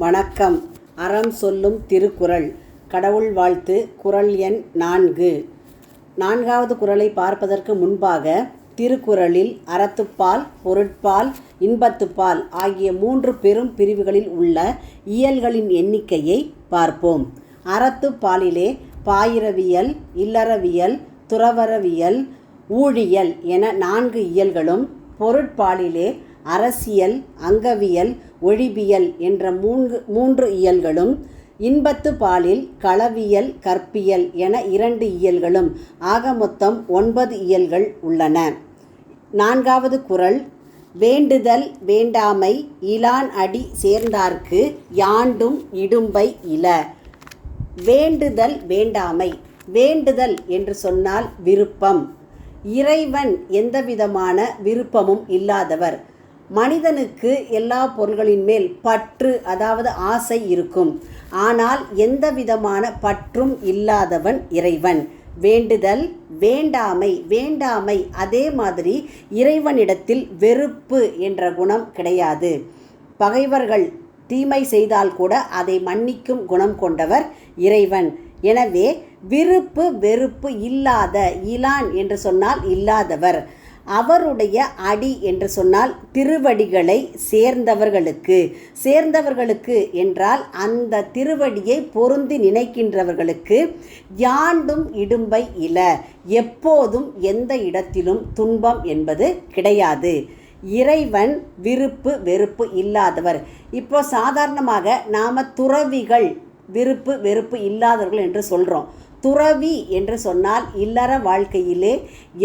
வணக்கம். அறம் சொல்லும் திருக்குறள். கடவுள் வாழ்த்து. குறள் எண் 4. 4வது குறளை பார்ப்பதற்கு முன்பாக திருக்குறளில் அறத்துப்பால், பொருட்பால், இன்பத்துப்பால் ஆகிய 3 பெரும் பிரிவுகளில் உள்ள இயல்களின் எண்ணிக்கையை பார்ப்போம். அறத்துப்பாலிலே பாயிரவியல், இல்லறவியல், துறவறவியல், ஊழியல் என 4 இயல்களும், பொருட்பாலிலே அரசியல், அங்கவியல், ஒழிபியல் என்ற 3 இயல்களும், இன்பத்து பாலில் களவியல், கற்பியல் என 2 இயல்களும், ஆக மொத்தம் 9 இயல்கள் உள்ளன. 4வது குறள். வேண்டுதல் வேண்டாமை இலான் அடி சேர்ந்தார்க்கு யாண்டும் இடும்பை இல. வேண்டுதல் வேண்டாமை. வேண்டுதல் என்று சொன்னால் விருப்பம். இறைவன் எந்தவிதமான விருப்பமும் இல்லாதவர். மனிதனுக்கு எல்லா பொருள்களின் மேல் பற்று, அதாவது ஆசை இருக்கும். ஆனால் எந்த விதமான பற்றும் இல்லாதவன் இறைவன். வேண்டுதல் வேண்டாமை. வேண்டாமை அதே மாதிரி இறைவனிடத்தில் வெறுப்பு என்ற குணம் கிடையாது. பகைவர்கள் தீமை செய்தால் கூட அதை மன்னிக்கும் குணம் கொண்டவர் இறைவன். எனவே விருப்பு வெறுப்பு இல்லாத, இலான் என்று சொன்னால் இல்லாதவர். அவருடைய அடி என்று சொன்னால் திருவடிகளை சேர்ந்தவர்களுக்கு. சேர்ந்தவர்களுக்கு என்றால் அந்த திருவடியை பொருந்தி நினைக்கின்றவர்களுக்கு யாண்டும் இடும்பை இல. எப்போதும் எந்த இடத்திலும் துன்பம் என்பது கிடையாது. இறைவன் விருப்பு வெறுப்பு இல்லாதவர். இப்போ சாதாரணமாக நாம் துறவிகள், விருப்பு வெறுப்பு இல்லாதவர்கள் என்று சொல்கிறோம். துறவி என்று சொன்னால் இல்லற வாழ்க்கையிலே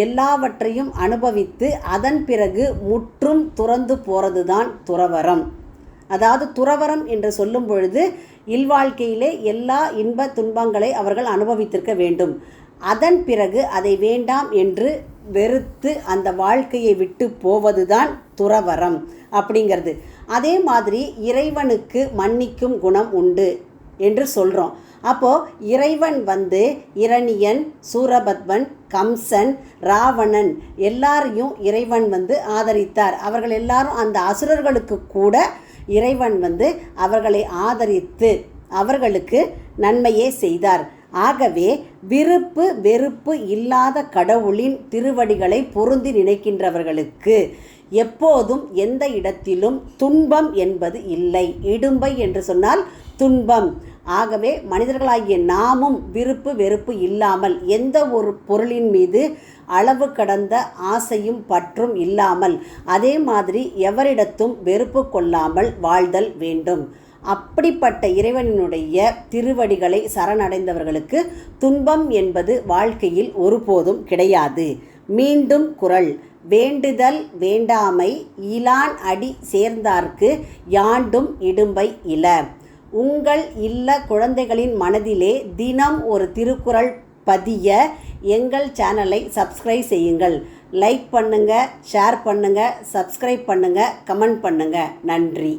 எல்லாவற்றையும் அனுபவித்து அதன் பிறகு முற்றும் துறந்து போகிறது தான் துறவறம். அதாவது துறவறம் என்று சொல்லும் பொழுது இல்வாழ்க்கையிலே எல்லா இன்ப துன்பங்களை அவர்கள் அனுபவித்திருக்க வேண்டும். அதன் பிறகு அதை வேண்டாம் என்று வெறுத்து அந்த வாழ்க்கையை விட்டு போவது தான் துறவறம் அப்படிங்கிறது. அதே மாதிரி இறைவனுக்கு மன்னிக்கும் குணம் உண்டு என்று சொல்கிறோம். அப்போது இறைவன் இரணியன், சூரபத்மன், கம்சன், ராவணன் எல்லாரையும் இறைவன் ஆதரித்தார். அவர்கள் எல்லாரும் அந்த அசுரர்களுக்கு கூட இறைவன் அவர்களை ஆதரித்து அவர்களுக்கு நன்மையே செய்தார். ஆகவே விருப்பு வெறுப்பு இல்லாத கடவுளின் திருவடிகளை பொருந்தி நினைக்கின்றவர்களுக்கு எப்போதும் எந்த இடத்திலும் துன்பம் என்பது இல்லை. இடும்பை என்று சொன்னால் துன்பம். ஆகவே மனிதர்களாகிய நாமும் விருப்பு வெறுப்பு இல்லாமல், எந்த ஒரு பொருளின் மீது அளவு கடந்த ஆசையும் பற்றும் இல்லாமல், அதே மாதிரி எவரிடத்தும் வெறுப்பு கொள்ளாமல் வாழ்தல் வேண்டும். அப்படிப்பட்ட இறைவனுடைய திருவடிகளை சரணடைந்தவர்களுக்கு துன்பம் என்பது வாழ்க்கையில் ஒருபோதும் கிடையாது. மீண்டும் குறள். வேண்டுதல் வேண்டாமை இலான் அடி சேர்ந்தார்க்கு யாண்டும் இடும்பை இல. உங்கள் இல்ல குழந்தைகளின் மனதிலே தினம் ஒரு திருக்குறள் பதிய எங்கள் சேனலை சப்ஸ்கிரைப் செய்யுங்கள். லைக் பண்ணுங்கள், ஷேர் பண்ணுங்கள், சப்ஸ்கிரைப் பண்ணுங்கள், கமெண்ட் பண்ணுங்கள். நன்றி.